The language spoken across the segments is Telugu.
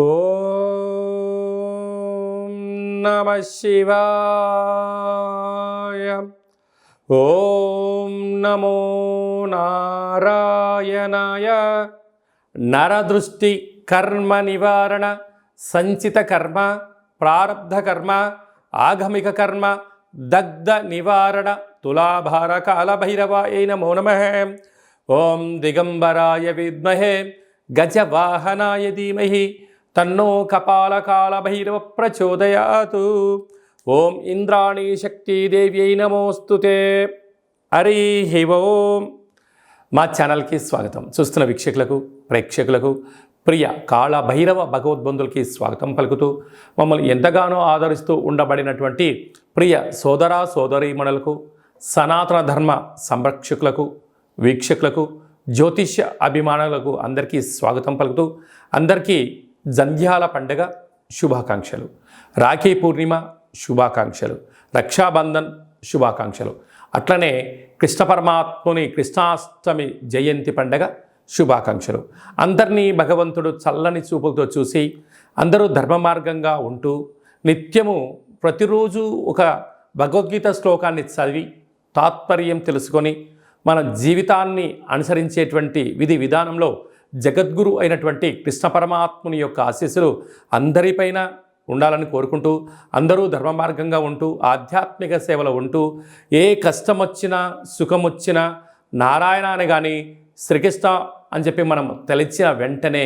ఓం నమః శివాయ. ఓం నమో నారాయణాయ. నరదృష్టి కర్మ నివారణ, సంచిత కర్మ, ప్రారబ్ధ కర్మ, ఆగమిక కర్మ, దగ్ధ నివారణ, తులాభార కాలభైరవాయ నమో నమః. ఓం దిగంబరాయ విద్మహే గజవాహనాయ ధీమహి తన్నో కపాలకాలభైరవ ప్రచోదయాతు. ఓం ఇంద్రాణీ శక్తిదేవ్యై నమోస్తుతే. హరి ఓం. మా ఛానల్కి స్వాగతం. చూస్తున్న వీక్షకులకు, ప్రేక్షకులకు, ప్రియ కాళభైరవ భగవద్బంధులకి స్వాగతం పలుకుతూ, మమ్మల్ని ఎంతగానో ఆదరిస్తూ ఉండబడినటువంటి ప్రియ సోదర సోదరీమణులకు, సనాతన ధర్మ సంరక్షకులకు, వీక్షకులకు, జ్యోతిష్య అభిమానులకు అందరికీ స్వాగతం పలుకుతూ, అందరికీ జంధ్యాల పండుగ శుభాకాంక్షలు, రాఖీ పూర్ణిమ శుభాకాంక్షలు, రక్షాబంధన్ శుభాకాంక్షలు, అట్లనే కృష్ణ పరమాత్ముని కృష్ణాష్టమి జయంతి పండుగ శుభాకాంక్షలు. అందరినీ భగవంతుడు చల్లని చూపులతో చూసి అందరూ ధర్మ మార్గంగా ఉంటూ నిత్యము ప్రతిరోజు ఒక భగవద్గీత శ్లోకాన్ని చదివి తాత్పర్యం తెలుసుకొని మన జీవితాన్ని అనుసరించేటువంటి విధి విధానంలో జగద్గురు అయినటువంటి కృష్ణ పరమాత్ముని యొక్క ఆశీస్సులు అందరిపైన ఉండాలని కోరుకుంటూ, అందరూ ధర్మ మార్గంగా ఉంటూ ఆధ్యాత్మిక సేవలో ఉంటూ, ఏ కష్టం వచ్చినా సుఖం వచ్చినా నారాయణ అని కానీ శ్రీకృష్ణ అని చెప్పి మనం తలిచిన వెంటనే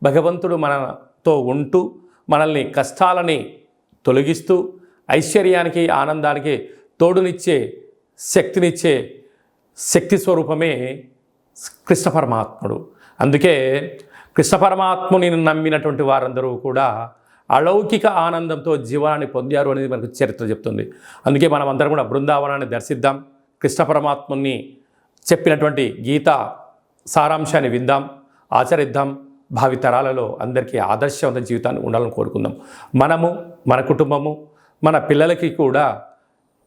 భగవంతుడు మనతో ఉంటూ మనల్ని కష్టాలని తొలగిస్తూ ఐశ్వర్యానికి ఆనందానికి తోడునిచ్చే శక్తినిచ్చే శక్తి స్వరూపమే కృష్ణ పరమాత్ముడు. అందుకే కృష్ణ పరమాత్ముని నమ్మినటువంటి వారందరూ కూడా అలౌకిక ఆనందంతో జీవనాన్ని పొందారు అనేది మనకు చరిత్ర చెప్తుంది. అందుకే మనం అందరం కూడా బృందావనాన్ని దర్శిద్దాం, కృష్ణ పరమాత్ముని చెప్పినటువంటి గీత సారాంశాన్ని విందాం, ఆచరిద్దాం, భావితరాలలో అందరికీ ఆదర్శవంత జీవితాన్ని ఉండాలని కోరుకుందాం. మనము, మన కుటుంబము, మన పిల్లలకి కూడా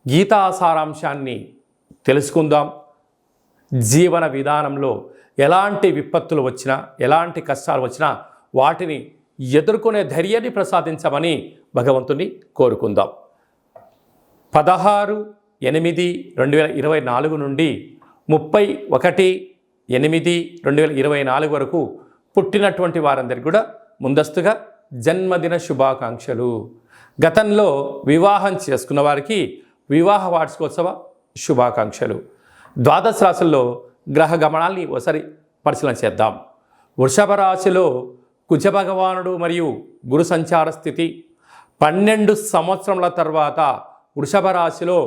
గీతా సారాంశాన్ని తెలుసుకుందాం. జీవన విధానంలో ఎలాంటి విపత్తులు వచ్చినా, ఎలాంటి కష్టాలు వచ్చినా వాటిని ఎదుర్కొనే ధైర్యాన్ని ప్రసాదించమని భగవంతుని కోరుకుందాం. 16/8/2024 నుండి 31/8/2024 వరకు పుట్టినటువంటి వారందరికీ కూడా ముందస్తుగా జన్మదిన శుభాకాంక్షలు. గతంలో వివాహం చేసుకున్న వారికి వివాహ వార్షికోత్సవ శుభాకాంక్షలు. ద్వాదశ రాశుల్లో గ్రహ గమనాల్ని ఒకసారి పరిశీలన చేద్దాం. వృషభ రాశిలో కుజ భగవానుడు మరియు గురు సంచార స్థితి. 12 సంవత్సరముల తర్వాత వృషభ రాశిలో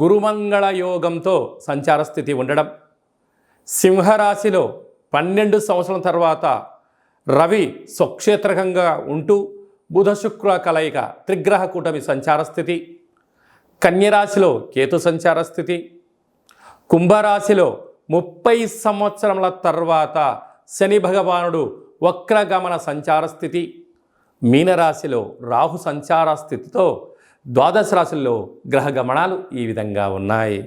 గురుమంగళ యోగంతో సంచార స్థితి ఉండడం. సింహరాశిలో 12 సంవత్సరాల తర్వాత రవి స్వక్షేత్రకంగా ఉంటూ బుధ శుక్ర కలయిక త్రిగ్రహ కూటమి సంచార స్థితి. కన్యరాశిలో కేతు సంచార స్థితి. కుంభరాశిలో 30 సంవత్సరముల తర్వాత శని భగవానుడు వక్రగమన సంచార స్థితి. మీనరాశిలో రాహు సంచార స్థితితో ద్వాదశ రాశుల్లో గ్రహ గమనాలు ఈ విధంగా ఉన్నాయి.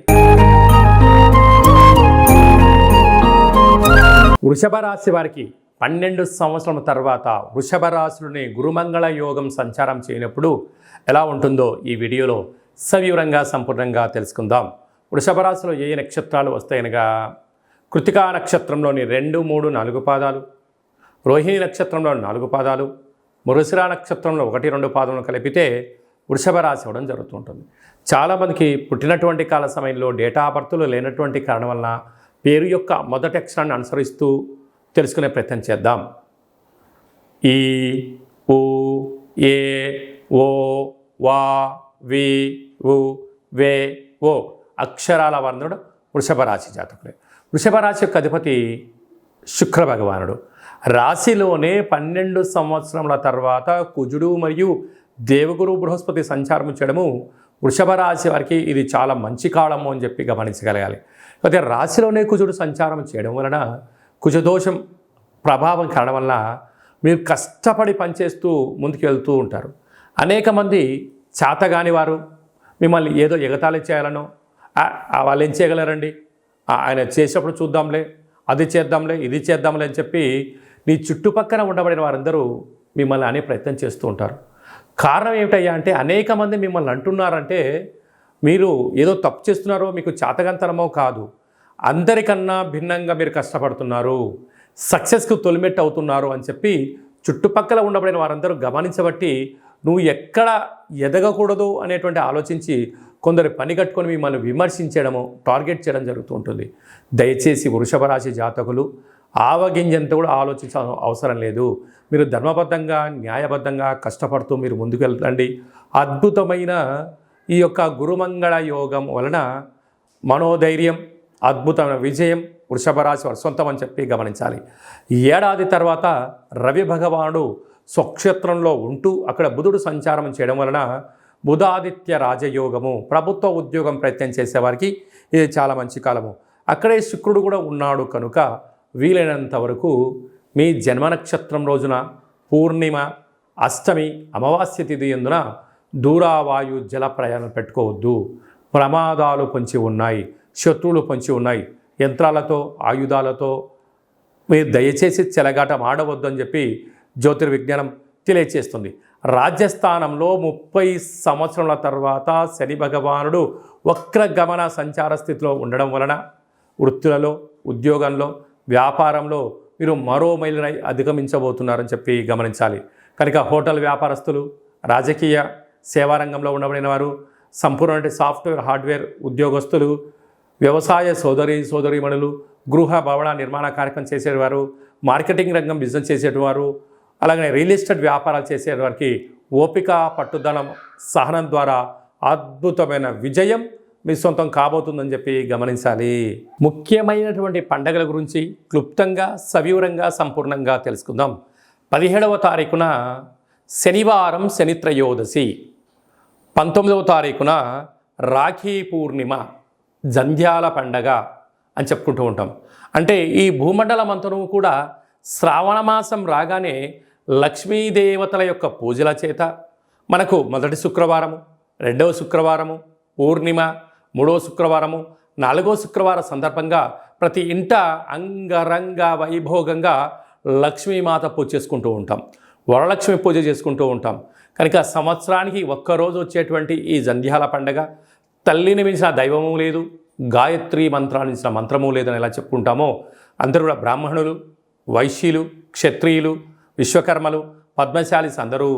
వృషభ రాశి వారికి 12 సంవత్సరాల తర్వాత వృషభ రాశిలోని గురుమంగళ యోగం సంచారం చేయనప్పుడు ఎలా ఉంటుందో ఈ వీడియోలో సవివరంగా సంపూర్ణంగా తెలుసుకుందాం. వృషభ రాశిలో ఏ నక్షత్రాలు వస్తాయనగా కృతికా నక్షత్రంలోని 2, 3, 4 పాదాలు, రోహిణి నక్షత్రంలో 4 పాదాలు, మృగశిర నక్షత్రంలో 1, 2 పాదములను కలిపితే వృషభ రాశి అవ్వడం జరుగుతుంటుంది. చాలామందికి పుట్టినటువంటి కాల సమయంలో డేటా ఆఫ్ బర్త్లు లేనటువంటి కారణం వలన పేరు యొక్క మొదటి అక్షరాన్ని అనుసరిస్తూ తెలుసుకునే ప్రయత్నం చేద్దాం. ఈ, ఉ, ఏ, ఓ, వా, వి, ఉ, వే, ఓ అక్షరాల వర్ణుడు వృషభ రాశి జాతకులే. వృషభ రాశి యొక్క అధిపతి శుక్ర భగవానుడు. రాశిలోనే 12 సంవత్సరముల తర్వాత కుజుడు మరియు దేవగురు బృహస్పతి సంచారం చేయడము వృషభ రాశి వారికి ఇది చాలా మంచి కాలము అని చెప్పి గమనించగలగాలి. అయితే రాశిలోనే కుజుడు సంచారం చేయడం వలన కుజదోషం ప్రభావం కారణం వలన మీరు కష్టపడి పనిచేస్తూ ముందుకు వెళ్తూ ఉంటారు. అనేక మంది చేతగాని వారు మిమ్మల్ని ఏదో ఎగతాళి చేయాలనో, వాళ్ళు ఏం చేయగలరండి, ఆయన చేసేప్పుడు చూద్దాంలే, అది చేద్దాంలే, ఇది చేద్దాంలే అని చెప్పి నీ చుట్టుపక్కన ఉండబడిన వారందరూ మిమ్మల్ని అనే ప్రయత్నం చేస్తూ ఉంటారు. కారణం ఏమిటయ్యా అంటే అనేక మంది మిమ్మల్ని అంటున్నారంటే మీరు ఏదో తప్పు చేస్తున్నారో మీకు చేతగంతనమో కాదు, అందరికన్నా భిన్నంగా మీరు కష్టపడుతున్నారు, సక్సెస్కు తొలిమెట్టు అవుతున్నారు అని చెప్పి చుట్టుపక్కల ఉండబడిన వారందరూ గమనించబట్టి నువ్వు ఎక్కడ ఎదగకూడదు అనేటువంటి ఆలోచించి కొందరు పని కట్టుకొని మిమ్మల్ని విమర్శించడము, టార్గెట్ చేయడం జరుగుతూ ఉంటుంది. దయచేసి వృషభ రాశి జాతకులు ఆవగింజంత కూడా ఆలోచించాల్సిన అవసరం లేదు. మీరు ధర్మబద్ధంగా న్యాయబద్ధంగా కష్టపడుతూ మీరు ముందుకు వెళ్ళండి. అద్భుతమైన ఈ యొక్క గురుమంగళ యోగం వలన మనోధైర్యం, అద్భుతమైన విజయం వృషభ రాశి వారు సొంతం అని చెప్పి గమనించాలి. ఏడాది తర్వాత రవి భగవానుడు స్వక్షేత్రంలో ఉంటూ అక్కడ బుధుడు సంచారం చేయడం వలన బుధాదిత్య రాజయోగము, ప్రభుత్వ ఉద్యోగం ప్రయత్నం చేసేవారికి ఇది చాలా మంచి కాలము. అక్కడే శుక్రుడు కూడా ఉన్నాడు కనుక వీలైనంత వరకు మీ జన్మ నక్షత్రం రోజున పూర్ణిమ, అష్టమి, అమావాస్య తిథి ఎందున దూరావాయు జల ప్రయాణం పెట్టుకోవద్దు. ప్రమాదాలు పొంచి ఉన్నాయి, శత్రువులు పొంచి ఉన్నాయి. యంత్రాలతో ఆయుధాలతో మీరు దయచేసి చెలగాటం ఆడవద్దు అని చెప్పి జ్యోతిర్విజ్ఞానం తెలియచేస్తుంది. రాజ్యస్థానంలో 30 సంవత్సరాల తర్వాత శని భగవానుడు వక్రగమన సంచార స్థితిలో ఉండడం వలన వృత్తులలో, ఉద్యోగంలో, వ్యాపారంలో మీరు మరో మైలురాయి అధిగమించబోతున్నారని చెప్పి గమనించాలి. కనుక హోటల్ వ్యాపారస్తులు, రాజకీయ సేవారంగంలో ఉండబడిన వారు, సంపూర్ణ సాఫ్ట్వేర్ హార్డ్వేర్ ఉద్యోగస్తులు, వ్యవసాయ సోదరీమణులు, గృహ భవన నిర్మాణ కార్యక్రమం చేసేవారు, మార్కెటింగ్ రంగం బిజినెస్ చేసేవారు, అలాగే రియల్ ఎస్టేట్ వ్యాపారాలు చేసేవారికి ఓపిక, పట్టుదల, సహనం ద్వారా అద్భుతమైన విజయం మీ సొంతం కాబోతుందని చెప్పి గమనించాలి. ముఖ్యమైనటువంటి పండగల గురించి క్లుప్తంగా, సవివరంగా, సంపూర్ణంగా తెలుసుకుందాం. 17వ తారీఖున శనివారం శని త్రయోదశి, 19వ తారీఖున రాఖీ పూర్ణిమ, జంధ్యాల పండగ అని చెప్పుకుంటూ ఉంటాం. అంటే ఈ భూమండలం అంతను కూడా శ్రావణ మాసం రాగానే లక్ష్మీదేవతల యొక్క పూజల చేత మనకు మొదటి శుక్రవారము, రెండవ శుక్రవారము, పూర్ణిమ, మూడవ శుక్రవారము, నాలుగవ శుక్రవారం సందర్భంగా ప్రతి ఇంట అంగరంగ వైభోగంగా లక్ష్మీమాత పూజ చేసుకుంటూ ఉంటాం, వరలక్ష్మి పూజ చేసుకుంటూ ఉంటాం. కనుక సంవత్సరానికి ఒక్కరోజు వచ్చేటువంటి ఈ జంధ్యాల పండగ తల్లిని మించిన దైవము లేదు, గాయత్రి మంత్రాన్ని మించిన మంత్రము లేదని ఎలా చెప్పుకుంటామో అందరూ కూడా బ్రాహ్మణులు, వైశ్యులు, క్షత్రియులు, విశ్వకర్మలు, పద్మశాలీస్ అందరూ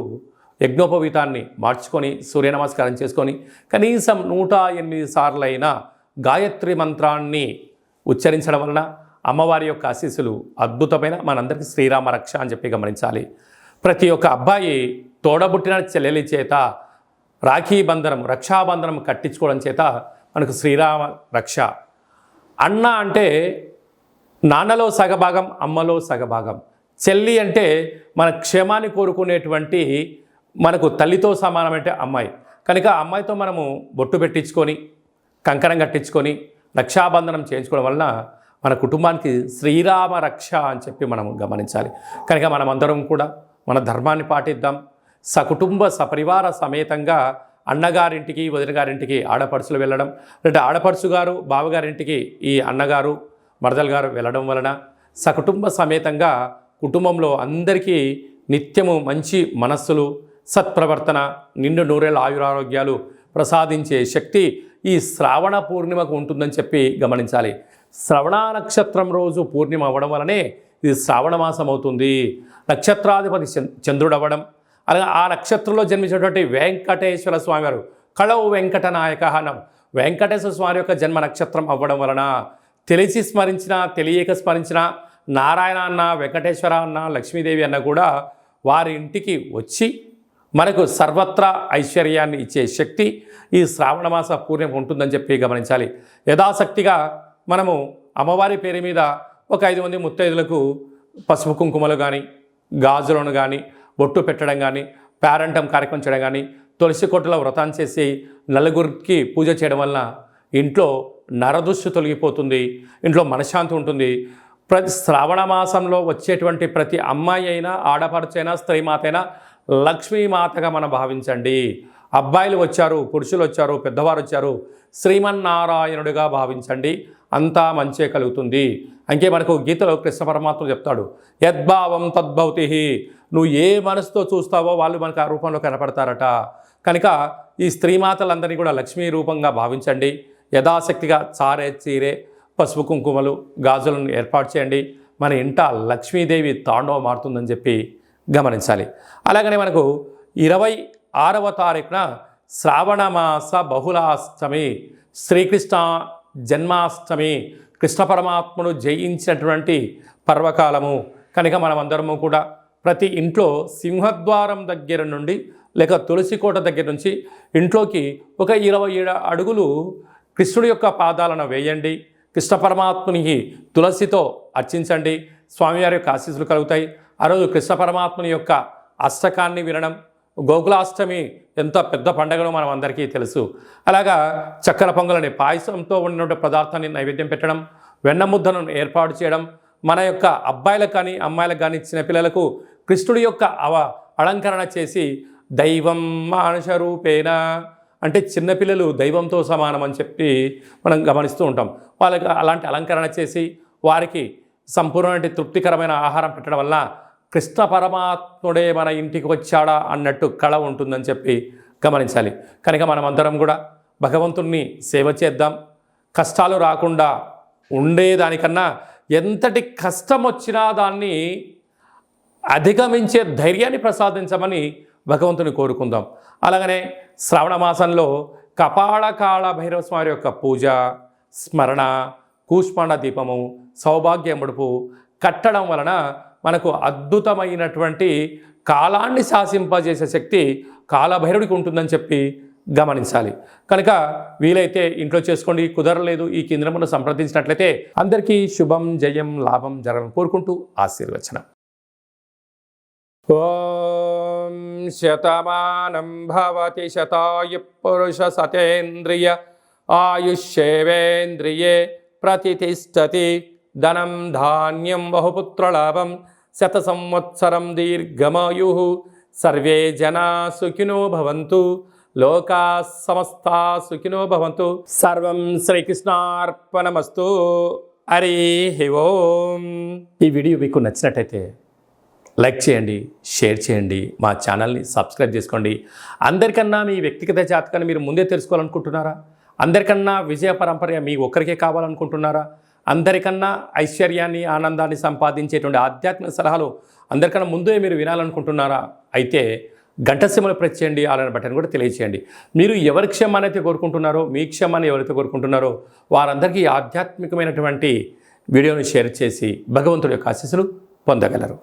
యజ్ఞోపవీతాన్ని మార్చుకొని సూర్య నమస్కారం చేసుకొని కనీసం 108 సార్లైనా గాయత్రి మంత్రాన్ని ఉచ్చరించడం వలన అమ్మవారి యొక్క ఆశీస్సులు అద్భుతమైన మనందరికీ శ్రీరామ రక్ష అని చెప్పి గమనించాలి. ప్రతి ఒక్క అబ్బాయి తోడబుట్టిన చెల్లెలి చేత రాఖీ బంధనం, రక్షాబంధనం కట్టించుకోవడం చేత మనకు శ్రీరామ రక్ష. అన్న అంటే నాన్నలో సగభాగం, అమ్మలో సగభాగం. చెల్లి అంటే మన క్షేమాన్ని కోరుకునేటువంటి మనకు తల్లితో సమానమంటే అమ్మాయి. కనుక అమ్మాయితో మనము బొట్టు పెట్టించుకొని, కంకణం కట్టించుకొని, రక్షాబంధనం చేయించుకోవడం వలన మన కుటుంబానికి శ్రీరామ రక్ష అని చెప్పి మనం గమనించాలి. కనుక మనమందరం కూడా మన ధర్మాన్ని పాటిద్దాం. సకుటుంబ సపరివార సమేతంగా అన్నగారింటికి, వదిన గారింటికి ఆడపడుచులు వెళ్ళడం, లేదా ఆడపడుచు గారు బావగారింటికి ఈ అన్నగారు, మరదలు గారు వెళ్ళడం వలన సకుటుంబ సమేతంగా కుటుంబంలో అందరికీ నిత్యము మంచి మనస్సులు, సత్ప్రవర్తన, నిండు నూరేళ్ళ ఆయురారోగ్యాలు ప్రసాదించే శక్తి ఈ శ్రావణ పూర్ణిమకు ఉంటుందని చెప్పి గమనించాలి. శ్రవణ నక్షత్రం రోజు పూర్ణిమ అవ్వడం వలనే ఇది శ్రావణ మాసం అవుతుంది. నక్షత్రాధిపతి చంద్రుడు అవ్వడం, అలాగే ఆ నక్షత్రంలో జన్మించినటువంటి వెంకటేశ్వర స్వామి వారు కళవు వెంకటనాయక అనం వెంకటేశ్వర స్వామి యొక్క జన్మ నక్షత్రం అవ్వడం వలన తెలిసి స్మరించిన, తెలియక స్మరించిన నారాయణ అన్న, వెంకటేశ్వర అన్న, లక్ష్మీదేవి అన్న కూడా వారి ఇంటికి వచ్చి మనకు సర్వత్రా ఐశ్వర్యాన్ని ఇచ్చే శక్తి ఈ శ్రావణ మాస పూర్ణిమ ఉంటుందని చెప్పి గమనించాలి. యథాశక్తిగా మనము అమ్మవారి పేరు మీద ఒక 5 మంది ముత్తైదులకు పసుపు కుంకుమలు కానీ, గాజులను కానీ, బొట్టు పెట్టడం కానీ, పేరంటం కార్యక్రమం చేయడం కానీ, తులసి కొట్టలో వ్రతం చేసి నలుగురికి పూజ చేయడం వలన ఇంట్లో నరదృష్టి తొలగిపోతుంది, ఇంట్లో మనశ్శాంతి ఉంటుంది. ప్రతి శ్రావణ మాసంలో వచ్చేటువంటి ప్రతి అమ్మాయి అయినా, ఆడపడుచైనా, స్త్రీమాత అయినా లక్ష్మీమాతగా మనం భావించండి. అబ్బాయిలు వచ్చారు, పురుషులు వచ్చారు, పెద్దవారు వచ్చారు, శ్రీమన్నారాయణుడిగా భావించండి. అంతా మంచే కలుగుతుంది. అంకే మనకు గీతలో కృష్ణ పరమాత్మ చెప్తాడు, యద్భావం తద్భవతి, నువ్వు ఏ మనసుతో చూస్తావో వాళ్ళు మనకు ఆ రూపంలో కనపడతారట. కనుక ఈ స్త్రీమాతలందరినీ కూడా లక్ష్మీ రూపంగా భావించండి. యథాశక్తిగా చారే చీరే పసుపు కుంకుమలు గాజులను ఏర్పాటు చేయండి. మన ఇంట లక్ష్మీదేవి తాండవం మారుతుందని చెప్పి గమనించాలి. అలాగనే మనకు 26వ తారీఖున శ్రావణమాస బహుళాష్టమి, శ్రీకృష్ణ జన్మాష్టమి, కృష్ణ పరమాత్మను జయించినటువంటి పర్వకాలము. కనుక మనమందరము కూడా ప్రతి ఇంట్లో సింహద్వారం దగ్గర నుండి లేక తులసి కోట దగ్గర నుంచి ఇంట్లోకి ఒక 27 అడుగులు కృష్ణుడి యొక్క పాదాలను వేయండి. కృష్ణ పరమాత్మునికి తులసితో అర్చించండి. స్వామివారి యొక్క ఆశీస్సులు కలుగుతాయి. ఆ రోజు కృష్ణ పరమాత్ముని యొక్క అష్టకాన్ని వినడం, గోకులాష్టమి ఎంత పెద్ద పండుగనో మనం అందరికీ తెలుసు. అలాగా చక్కెర పొంగలని పాయసంతో ఉన్న పదార్థాన్ని నైవేద్యం పెట్టడం, వెన్న ముద్దను ఏర్పాటు చేయడం, మన యొక్క అబ్బాయిలకు కానీ అమ్మాయిలకు కానీ చిన్నపిల్లలకు కృష్ణుడి యొక్క అలంకరణ చేసి దైవం మానుష రూపేణ, అంటే చిన్నపిల్లలు దైవంతో సమానం అని చెప్పి మనం గమనిస్తూ ఉంటాం. వాళ్ళకి అలాంటి అలంకరణ చేసి వారికి సంపూర్ణమైన తృప్తికరమైన ఆహారం పెట్టడం వల్ల కృష్ణ పరమాత్ముడే మన ఇంటికి వచ్చాడా అన్నట్టు కళ ఉంటుందని చెప్పి గమనించాలి. కనుక మనమందరం కూడా భగవంతుణ్ణి సేవ చేద్దాం. కష్టాలు రాకుండా ఉండేదానికన్నా ఎంతటి కష్టం వచ్చినా దాన్ని అధిగమించే ధైర్యాన్ని ప్రసాదించమని భగవంతుని కోరుకుందాం. అలాగనే శ్రావణ మాసంలో కపాళకాళ భైరవ స్వామి యొక్క పూజ, స్మరణ, కూష్మాండ దీపము, సౌభాగ్య ముడుపు కట్టడం వలన మనకు అద్భుతమైనటువంటి కాలాన్ని శాసింపజేసే శక్తి కాలభైరవుడికి ఉంటుందని చెప్పి గమనించాలి. కనుక వీలైతే ఇంట్లో చేసుకోండి. కుదరలేదు ఈ కేంద్రమును సంప్రదించినట్లయితే అందరికీ శుభం, జయం, లాభం జరగాలని కోరుకుంటూ ఆశీర్వచనం. ఓం శతమానం భవతి శతాయు పురుష సతేంద్రియ ఆయుష్యేవేంద్రియే ప్రతిష్టతి. ధనం ధాన్యం బహుపుత్రలాభం శత సంవత్సరం దీర్ఘమాయు. సర్వే జనా సుఖినో భవంతు. లోకా సమస్తా సుఖినో భవంతు. సర్వం శ్రీకృష్ణార్పణమస్తు. హరి ఓం. ఈ వీడియో మీకు నచ్చినట్టయితే లైక్ చేయండి, షేర్ చేయండి, మా ఛానల్ని సబ్స్క్రైబ్ చేసుకోండి. అందరికన్నా మీ వ్యక్తిగత జాతకాన్ని మీరు ముందే తెలుసుకోవాలనుకుంటున్నారా? అందరికన్నా విజయ పరంపర మీ ఒక్కరికే కావాలనుకుంటున్నారా? అందరికన్నా ఐశ్వర్యాన్ని, ఆనందాన్ని సంపాదించేటువంటి ఆధ్యాత్మిక సలహాలు అందరికన్నా ముందే మీరు వినాలనుకుంటున్నారా? అయితే గంట సింబల్ ప్రెస్ చేయండి, అలానే బటన్ కూడా తెలియచేయండి. మీరు ఎవరి క్షేమాన్ని అయితే కోరుకుంటున్నారో, మీ క్షేమాన్ని ఎవరైతే కోరుకుంటున్నారో వారందరికీ ఆధ్యాత్మికమైనటువంటి వీడియోని షేర్ చేసి భగవంతుడి యొక్క ఆశీస్సులు పొందగలరు.